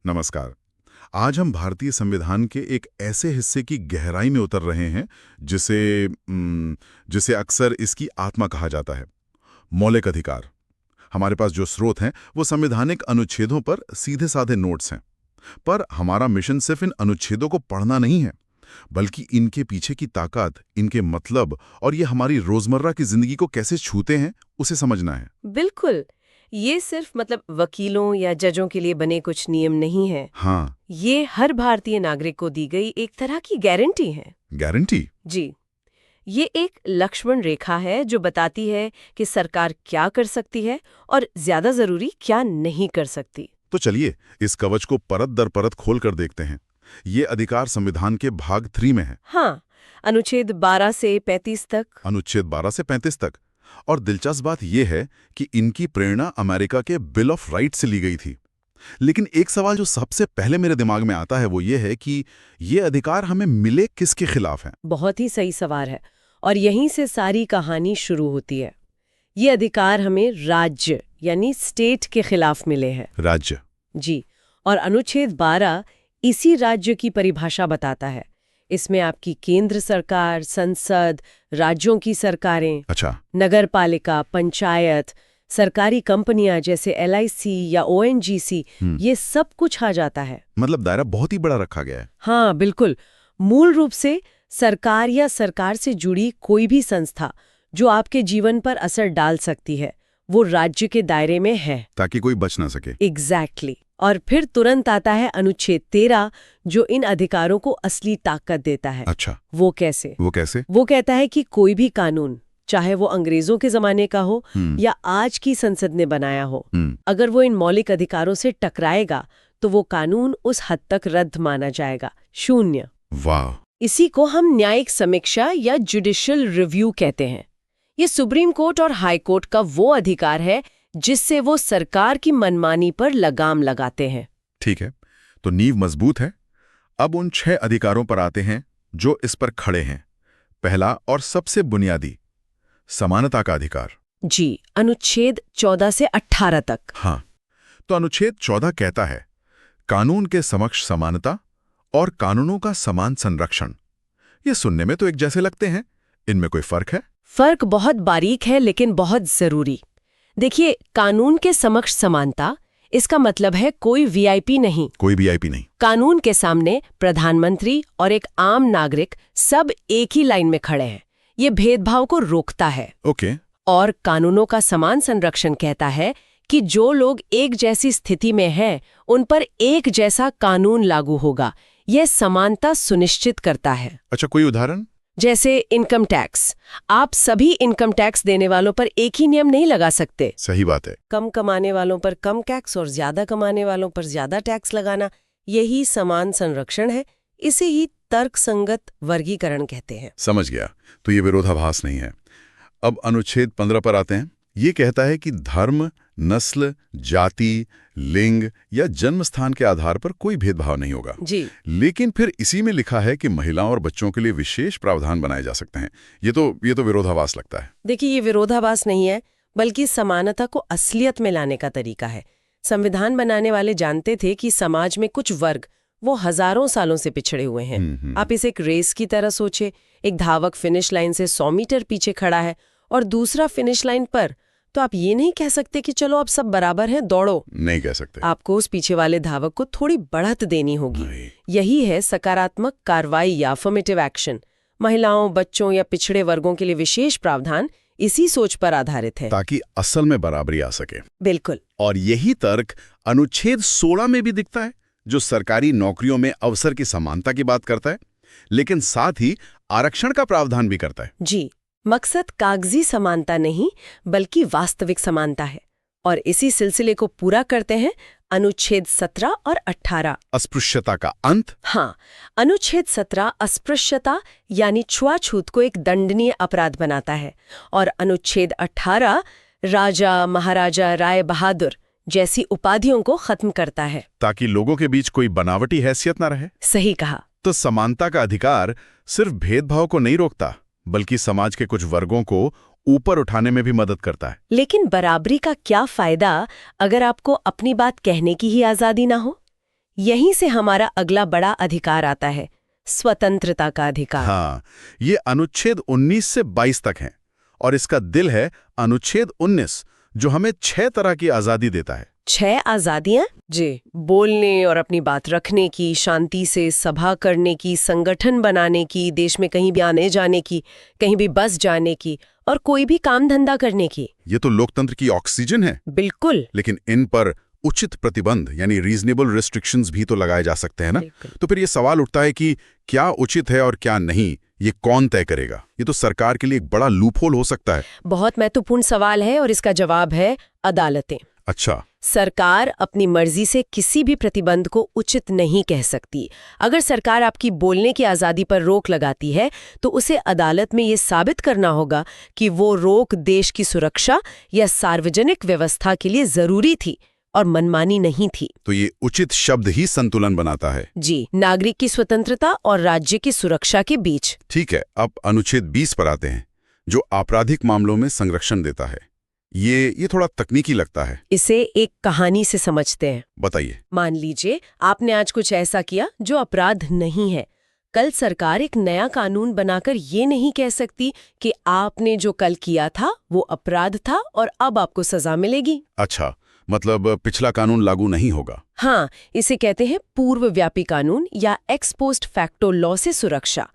नमस्कार। आज हम भारतीय संविधान के एक ऐसे हिस्से की गहराई में उतर रहे हैं जिसे अक्सर इसकी आत्मा कहा जाता है। मौलिक अधिकार। हमारे पास जो स्रोत हैं वो संवैधानिक अनुच्छेदों पर सीधे साधे नोट्स हैं। पर हमारा मिशन सिर्फ इन अनुच्छेदों को पढ़ना नहीं है, बल्कि इनके पीछे की ताकत, इनके मतलब और ये हमारी रोजमर्रा की जिंदगी को कैसे छूते हैं उसे समझना है। बिल्कुल। ये सिर्फ वकीलों या जजों के लिए बने कुछ नियम नहीं है। हाँ। ये हर भारतीय नागरिक को दी गई एक तरह की गारंटी है। गारंटी? जी। ये एक लक्ष्मण रेखा है जो बताती है कि सरकार क्या कर सकती है और ज्यादा जरूरी क्या नहीं कर सकती। तो चलिए इस कवच को परत दर परत खोल कर देखते हैं। ये अधिकार संविधान के भाग 3 में है। हाँ, अनुच्छेद 12 से 35 तक। अनुच्छेद 12 से 35 तक। और दिलचस्प बात यह है कि इनकी प्रेरणा अमेरिका के बिल ऑफ राइट्स से ली गई थी। लेकिन एक सवाल जो सबसे पहले मेरे दिमाग में आता है वो ये है कि ये अधिकार हमें मिले किसके खिलाफ हैं? बहुत ही सही सवाल है और यहीं से सारी कहानी शुरू होती है। ये अधिकार हमें राज्य यानी स्टेट के खिलाफ मिले हैं। राज्य? जी। और अनुच्छेद 12 इसी राज्य की परिभाषा बताता है। इसमें आपकी केंद्र सरकार, संसद, राज्यों की सरकारें, अच्छा। नगरपालिका, पंचायत, सरकारी कंपनियां जैसे LIC या ONGC, ये सब कुछ आ जाता है। मतलब दायरा बहुत ही बड़ा रखा गया है। हाँ बिल्कुल। मूल रूप से सरकार या सरकार से जुड़ी कोई भी संस्था जो आपके जीवन पर असर डाल सकती है वो राज्य के दायरे में है, ताकि कोई बच ना सके। एग्जैक्टली। और फिर तुरंत आता है अनुच्छेद 13 जो इन अधिकारों को असली ताकत देता है। अच्छा। वो कैसे? वो कहता है कि कोई भी कानून, चाहे वो अंग्रेजों के जमाने का हो या आज की संसद ने बनाया हो, अगर वो इन मौलिक अधिकारों से टकराएगा तो वो कानून उस हद तक रद्द माना जाएगा, शून्य। वाह। इसी को हम न्यायिक समीक्षा या जुडिशियल रिव्यू कहते हैं। ये सुप्रीम कोर्ट और हाई कोर्ट का वो अधिकार है जिससे वो सरकार की मनमानी पर लगाम लगाते हैं। ठीक है, तो नींव मजबूत है। अब उन 6 अधिकारों पर आते हैं जो इस पर खड़े हैं। पहला और सबसे बुनियादी, समानता का अधिकार। जी, अनुच्छेद 14 से 18 तक। हाँ, तो अनुच्छेद 14 कहता है कानून के समक्ष समानता और कानूनों का समान संरक्षण। ये सुनने में तो एक जैसे लगते हैं, इनमें कोई फर्क है? फर्क बहुत बारीक है लेकिन बहुत जरूरी। देखिए, कानून के समक्ष समानता, इसका मतलब है कोई VIP नहीं। कोई VIP नहीं। कानून के सामने प्रधानमंत्री और एक आम नागरिक सब एक ही लाइन में खड़े हैं। ये भेदभाव को रोकता है। ओके। और कानूनों का समान संरक्षण कहता है कि जो लोग एक जैसी स्थिति में हैं, उन पर एक जैसा कानून लागू होगा। यह समानता सुनिश्चित करता है। अच्छा, कोई उदाहरण? जैसे इनकम टैक्स। आप सभी इनकम टैक्स देने वालों पर एक ही नियम नहीं लगा सकते। सही बात है। कम कमाने वालों पर कम टैक्स और ज्यादा कमाने वालों पर ज्यादा टैक्स लगाना, यही समान संरक्षण है। इसे ही तर्कसंगत वर्गीकरण कहते हैं। समझ गया। तो ये विरोधाभास नहीं है। अब अनुच्छेद 15 पर आते हैं। ये कहता है कि धर्म, नस्ल, जाति, लिंग या जन्म स्थान के आधार पर कोई भेदभाव नहीं होगा। जी। लेकिन फिर इसी में लिखा है कि महिलाओं और बच्चों के लिए विशेष प्रावधान बनाए जा सकते हैं। ये तो विरोधाभास लगता है। देखिए, ये विरोधाभास नहीं है, बल्कि समानता को असलियत में लाने का तरीका है। संविधान बनाने वाले जानते थे कि समाज में कुछ वर्ग वो हजारों सालों से पिछड़े हुए हैं। आप इसे एक रेस की तरह सोचे। एक धावक फिनिश लाइन से 100 मीटर पीछे खड़ा है और दूसरा फिनिश लाइन पर, तो आप ये नहीं कह सकते कि चलो अब सब बराबर हैं, दौड़ो। नहीं कह सकते। आपको उस पीछे वाले धावक को थोड़ी बढ़त देनी होगी। यही है सकारात्मक कार्रवाई या अफर्मेटिव एक्शन। महिलाओं, बच्चों या पिछड़े वर्गों के लिए विशेष प्रावधान इसी सोच पर आधारित है, ताकि असल में बराबरी आ सके। बिल्कुल। और यही तर्क अनुच्छेद 16 में भी दिखता है, जो सरकारी नौकरियों में अवसर की समानता की बात करता है, लेकिन साथ ही आरक्षण का प्रावधान भी करता है। जी, मकसद कागजी समानता नहीं बल्कि वास्तविक समानता है। और इसी सिलसिले को पूरा करते हैं अनुच्छेद 17 और 18। अस्पृश्यता का अंत। हाँ, अनुच्छेद 17 अस्पृश्यता यानी छुआछूत को एक दंडनीय अपराध बनाता है और अनुच्छेद 18 राजा, महाराजा, राय बहादुर जैसी उपाधियों को खत्म करता है, ताकि लोगों के बीच कोई बनावटी हैसियत न रहे। सही कहा। तो समानता का अधिकार सिर्फ भेदभाव को नहीं रोकता, बल्कि समाज के कुछ वर्गों को ऊपर उठाने में भी मदद करता है। लेकिन बराबरी का क्या फायदा अगर आपको अपनी बात कहने की ही आजादी ना हो? यहीं से हमारा अगला बड़ा अधिकार आता है, स्वतंत्रता का अधिकार। हाँ, ये अनुच्छेद 19 से 22 तक है और इसका दिल है अनुच्छेद 19 जो हमें 6 तरह की आजादी देता है। 6 आजादियां? जी, बोलने और अपनी बात रखने की, शांति से सभा करने की, संगठन बनाने की, देश में कहीं भी आने जाने की, कहीं भी बस जाने की और कोई भी काम धंधा करने की। ये तो लोकतंत्र की ऑक्सीजन है। बिल्कुल। लेकिन इन पर उचित प्रतिबंध यानी रीजनेबल रिस्ट्रिक्शंस भी तो लगाए जा सकते हैं ना। तो फिर ये सवाल उठता है कि क्या उचित है और क्या नहीं, ये कौन तय करेगा? ये तो सरकार के लिए एक बड़ा लूपहोल हो सकता है। बहुत महत्वपूर्ण सवाल है और इसका जवाब है अदालतें। अच्छा। सरकार अपनी मर्जी से किसी भी प्रतिबंध को उचित नहीं कह सकती। अगर सरकार आपकी बोलने की आज़ादी पर रोक लगाती है तो उसे अदालत में ये साबित करना होगा कि वो रोक देश की सुरक्षा या सार्वजनिक व्यवस्था के लिए जरूरी थी और मनमानी नहीं थी। तो ये उचित शब्द ही संतुलन बनाता है। जी, नागरिक की स्वतंत्रता और राज्य की सुरक्षा के बीच। ठीक है, अब अनुच्छेद 20 पर आते हैं जो आपराधिक मामलों में संरक्षण देता है। ये थोड़ा तकनीकी लगता है। इसे एक कहानी से समझते हैं। बताइए। मान लीजिए आपने आज कुछ ऐसा किया जो अपराध नहीं है। कल सरकार एक नया कानून बनाकर ये नहीं कह सकती कि आपने जो कल किया था वो अपराध था और अब आपको सजा मिलेगी। अच्छा, मतलब पिछला कानून लागू नहीं होगा। हाँ, इसे कहते हैं पूर्वव्यापी कानून या एक्स पोस्ट फैक्टो लॉ से सुरक्षा।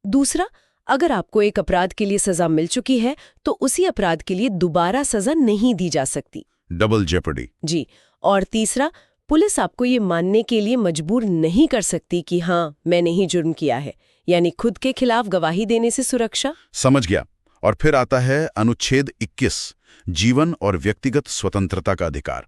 दूसरा, अगर आपको एक अपराध के लिए सजा मिल चुकी है तो उसी अपराध के लिए दोबारा सजा नहीं दी जा सकती। Double jeopardy. जी। और तीसरा, पुलिस आपको ये मानने के लिए मजबूर नहीं कर सकती कि हाँ, मैंने ही जुर्म किया है, यानी खुद के खिलाफ गवाही देने से सुरक्षा। समझ गया। और फिर आता है अनुच्छेद 21, जीवन और व्यक्तिगत स्वतंत्रता का अधिकार।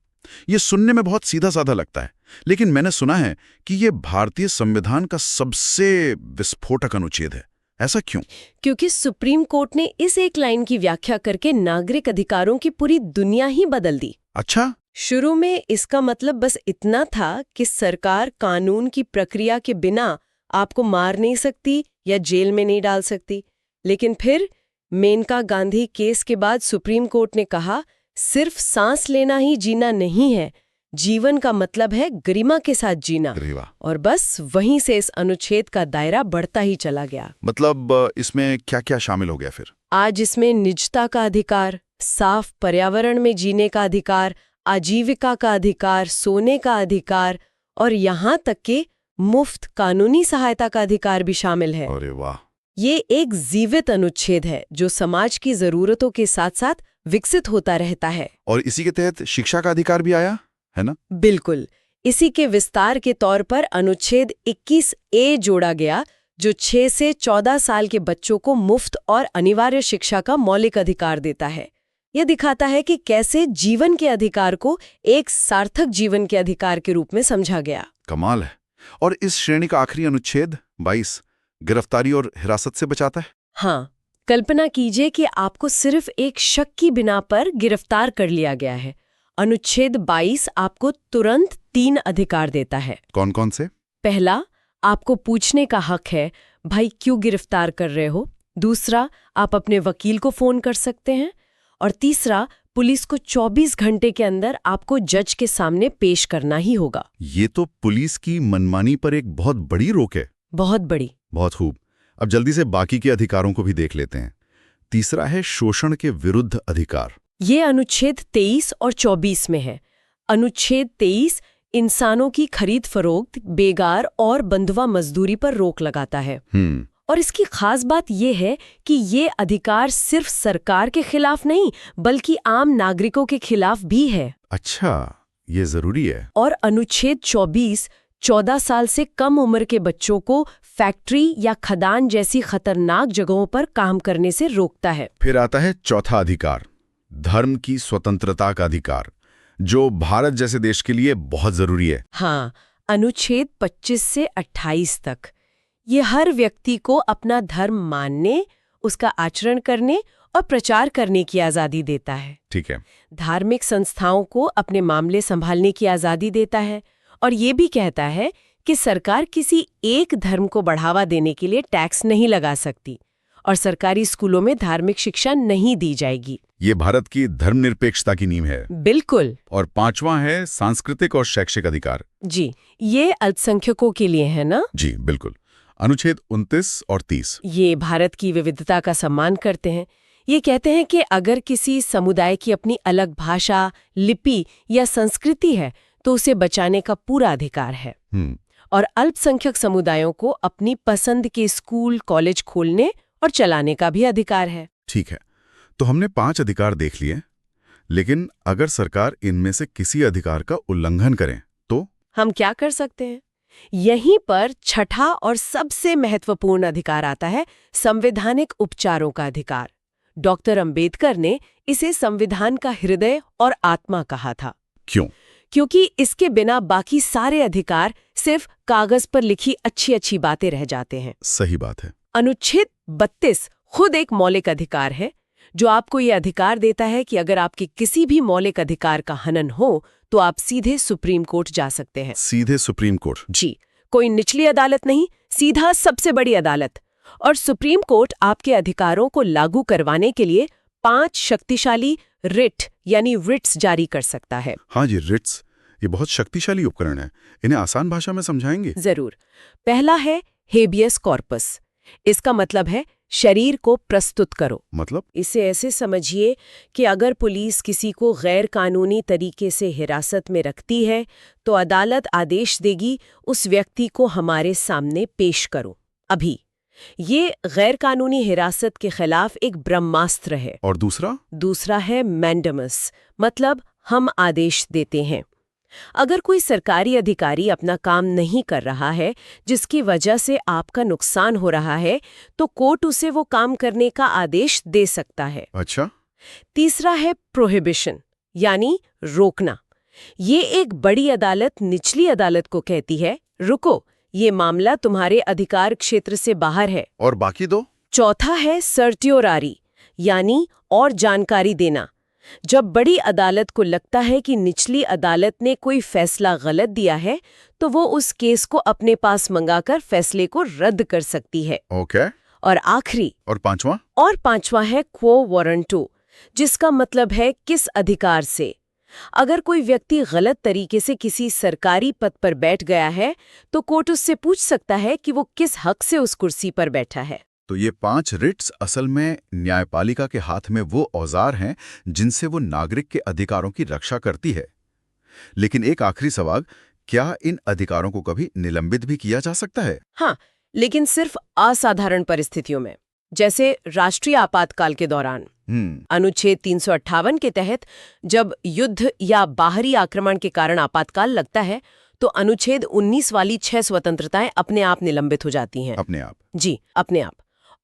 ये सुनने में बहुत सीधा साधा लगता है, लेकिन मैंने सुना है कि ये भारतीय संविधान का सबसे विस्फोटक अनुच्छेद है। ऐसा क्यों? क्योंकि सुप्रीम कोर्ट ने इस एक लाइन की व्याख्या करके नागरिक अधिकारों की पूरी दुनिया ही बदल दी। अच्छा। शुरू में इसका मतलब बस इतना था कि सरकार कानून की प्रक्रिया के बिना आपको मार नहीं सकती या जेल में नहीं डाल सकती। लेकिन फिर मेनका गांधी केस के बाद सुप्रीम कोर्ट ने कहा, सिर्फ सांस लेना ही जीना नहीं है, जीवन का मतलब है गरिमा के साथ जीना। और बस वहीं से इस अनुच्छेद का दायरा बढ़ता ही चला गया। मतलब इसमें क्या-क्या शामिल हो गया फिर? आज इसमें निजता का अधिकार, साफ पर्यावरण में जीने का अधिकार, आजीविका का अधिकार, सोने का अधिकार और यहाँ तक कि मुफ्त कानूनी सहायता का अधिकार भी शामिल है। अरे वाह! ये एक जीवित अनुच्छेद है जो समाज की जरूरतों के साथ साथ विकसित होता रहता है। और इसी के तहत शिक्षा का अधिकार भी आया है ना? बिल्कुल। इसी के विस्तार के तौर पर अनुच्छेद 21A जोड़ा गया जो 6 से 14 साल के बच्चों को मुफ्त और अनिवार्य शिक्षा का मौलिक अधिकार देता है। यह दिखाता है कि कैसे जीवन के अधिकार को एक सार्थक जीवन के अधिकार के रूप में समझा गया। कमाल है। और इस श्रेणी का आखिरी अनुच्छेद 22 गिरफ्तारी और हिरासत से बचाता है। हाँ, कल्पना कीजिए कि आपको सिर्फ एक शक की बिना पर गिरफ्तार कर लिया गया है। अनुच्छेद 22 आपको तुरंत 3 अधिकार देता है। कौन कौन से? पहला, आपको पूछने का हक है, भाई क्यों गिरफ्तार कर रहे हो। दूसरा, आप अपने वकील को फोन कर सकते हैं। और तीसरा, पुलिस को 24 घंटे के अंदर आपको जज के सामने पेश करना ही होगा। ये तो पुलिस की मनमानी पर एक बहुत बड़ी रोक है। बहुत बड़ी। बहुत खूब। अब जल्दी से बाकी के अधिकारों को भी देख लेते हैं। तीसरा है शोषण के विरुद्ध अधिकार। ये अनुच्छेद 23 और 24 में है। अनुच्छेद 23 इंसानों की खरीद फरोख्त, बेगार और बंधुआ मजदूरी पर रोक लगाता है। और इसकी खास बात यह है कि ये अधिकार सिर्फ सरकार के खिलाफ नहीं बल्कि आम नागरिकों के खिलाफ भी है। अच्छा, ये जरूरी है। और अनुच्छेद 24 14 साल से कम उम्र के बच्चों को फैक्ट्री या खदान जैसी खतरनाक जगहों पर काम करने से रोकता है। फिर आता है चौथा अधिकार, धर्म की स्वतंत्रता का अधिकार, जो भारत जैसे देश के लिए बहुत जरूरी है। हाँ, अनुच्छेद 25 से 28 तक ये हर व्यक्ति को अपना धर्म मानने, उसका आचरण करने और प्रचार करने की आज़ादी देता है। ठीक है। धार्मिक संस्थाओं को अपने मामले संभालने की आज़ादी देता है और ये भी कहता है कि सरकार किसी एक धर्म को बढ़ावा देने के लिए टैक्स नहीं लगा सकती। और सरकारी स्कूलों में धार्मिक शिक्षा नहीं दी जाएगी। ये भारत की धर्मनिरपेक्षता की नींव है। बिल्कुल। और पांचवा है सांस्कृतिक और शैक्षिक अधिकार। जी, ये अल्पसंख्यकों के लिए है ना? जी बिल्कुल। अनुच्छेद 29 और 30 ये भारत की विविधता का सम्मान करते हैं। ये कहते हैं कि अगर किसी समुदाय की अपनी अलग भाषा, लिपि या संस्कृति है तो उसे बचाने का पूरा अधिकार है। और अल्पसंख्यक समुदायों को अपनी पसंद के स्कूल, कॉलेज खोलने और चलाने का भी अधिकार है। ठीक है, तो हमने 5 अधिकार देख लिए, लेकिन अगर सरकार इनमें से किसी अधिकार का उल्लंघन करे तो हम क्या कर सकते हैं? यहीं पर छठा और सबसे महत्वपूर्ण अधिकार आता है, संवैधानिक उपचारों का अधिकार। डॉक्टर अंबेडकर ने इसे संविधान का हृदय और आत्मा कहा था। क्यों? क्योंकि इसके बिना बाकी सारे अधिकार सिर्फ कागज पर लिखी अच्छी अच्छी बातें रह जाते हैं। सही बात है। अनुच्छेद 32 खुद एक मौलिक अधिकार है, जो आपको ये अधिकार देता है कि अगर आपके किसी भी मौलिक अधिकार का हनन हो तो आप सीधे सुप्रीम कोर्ट जा सकते हैं। सीधे सुप्रीम कोर्ट? जी, कोई निचली अदालत नहीं, सीधा सबसे बड़ी अदालत। और सुप्रीम कोर्ट आपके अधिकारों को लागू करवाने के लिए 5 शक्तिशाली रिट यानी रिट्स जारी कर सकता है। हाँ जी, रिट्स, ये बहुत शक्तिशाली उपकरण है। इन्हें आसान भाषा में समझाएंगे? जरूर। पहला है हेबियस कॉर्पस। इसका मतलब है शरीर को प्रस्तुत करो। मतलब? इसे ऐसे समझिए कि अगर पुलिस किसी को गैर कानूनी तरीके से हिरासत में रखती है तो अदालत आदेश देगी उस व्यक्ति को हमारे सामने पेश करो अभी। ये गैर कानूनी हिरासत के खिलाफ एक ब्रह्मास्त्र है। और दूसरा? दूसरा है मैंडेमस, मतलब हम आदेश देते हैं। अगर कोई सरकारी अधिकारी अपना काम नहीं कर रहा है जिसकी वजह से आपका नुकसान हो रहा है तो कोर्ट उसे वो काम करने का आदेश दे सकता है। अच्छा। तीसरा है प्रोहिबिशन, यानी रोकना। ये एक बड़ी अदालत निचली अदालत को कहती है, रुको, ये मामला तुम्हारे अधिकार क्षेत्र से बाहर है। और बाकी 2? चौथा है सर्टियोरारी, यानी और जानकारी देना। जब बड़ी अदालत को लगता है कि निचली अदालत ने कोई फैसला गलत दिया है तो वो उस केस को अपने पास मंगाकर फैसले को रद्द कर सकती है। ओके। और आखिरी और पांचवा? और पांचवा है क्वो वारंटो, जिसका मतलब है किस अधिकार से। अगर कोई व्यक्ति गलत तरीके से किसी सरकारी पद पर बैठ गया है तो कोर्ट उससे पूछ सकता है कि वो किस हक से उस कुर्सी पर बैठा है। तो ये 5 रिट्स असल में न्यायपालिका के हाथ में वो औजार हैं जिनसे वो नागरिक के अधिकारों की रक्षा करती है। लेकिन एक आखिरी सवाल, क्या इन अधिकारों को कभी निलंबित भी किया जा सकता है? हाँ, लेकिन सिर्फ असाधारण परिस्थितियों में, जैसे राष्ट्रीय आपातकाल के दौरान। अनुच्छेद 358 के तहत जब युद्ध या बाहरी आक्रमण के कारण आपातकाल लगता है तो अनुच्छेद 19 वाली 6 स्वतंत्रताएं अपने आप निलंबित हो जाती हैं। अपने आप? जी, अपने आप।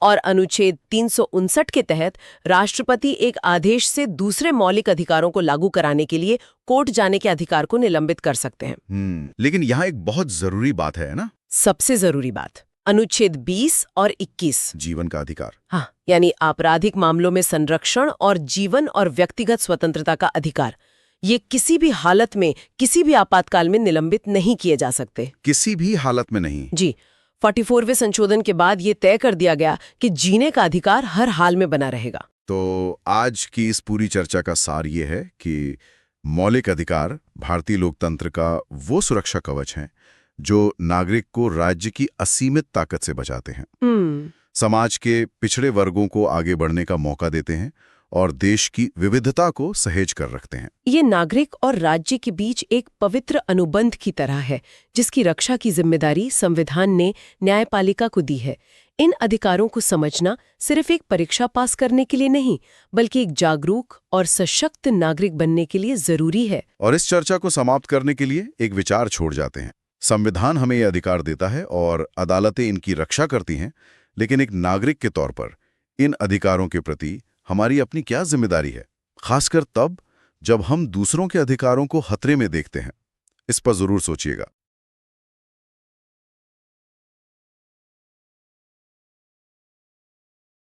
और अनुच्छेद 359 के तहत राष्ट्रपति एक आदेश से दूसरे मौलिक अधिकारों को लागू कराने के लिए कोर्ट जाने के अधिकार को निलंबित कर सकते हैं। लेकिन यहाँ एक बहुत जरूरी बात है ना? सबसे जरूरी बात, अनुच्छेद 20 और 21, जीवन का अधिकार। हाँ, यानी आपराधिक मामलों में संरक्षण और जीवन और व्यक्तिगत स्वतंत्रता का अधिकार। ये किसी भी हालत में, किसी भी आपातकाल में निलंबित नहीं किए जा सकते। किसी भी हालत में नहीं? जी। 44वें संशोधन के बाद ये तय कर दिया गया कि जीने का अधिकार हर हाल में बना रहेगा। तो आज की इस पूरी चर्चा का सार ये है कि मौलिक अधिकार भारतीय लोकतंत्र का वो सुरक्षा कवच है जो नागरिक को राज्य की असीमित ताकत से बचाते हैं, समाज के पिछड़े वर्गों को आगे बढ़ने का मौका देते हैं और देश की विविधता को सहेज कर रखते हैं। ये नागरिक और राज्य के बीच एक पवित्र अनुबंध की तरह है जिसकी रक्षा की जिम्मेदारी संविधान ने न्यायपालिका को दी है। इन अधिकारों को समझना सिर्फ एक परीक्षा पास करने के लिए नहीं, बल्कि एक जागरूक और सशक्त नागरिक बनने के लिए जरूरी है। और इस चर्चा को समाप्त करने के लिए एक विचार छोड़ जाते हैं। संविधान हमें ये अधिकार देता है और अदालतें इनकी रक्षा करती हैं, लेकिन एक नागरिक के तौर पर इन अधिकारों के प्रति हमारी अपनी क्या जिम्मेदारी है, खासकर तब जब हम दूसरों के अधिकारों को खतरे में देखते हैं? इस पर जरूर सोचिएगा।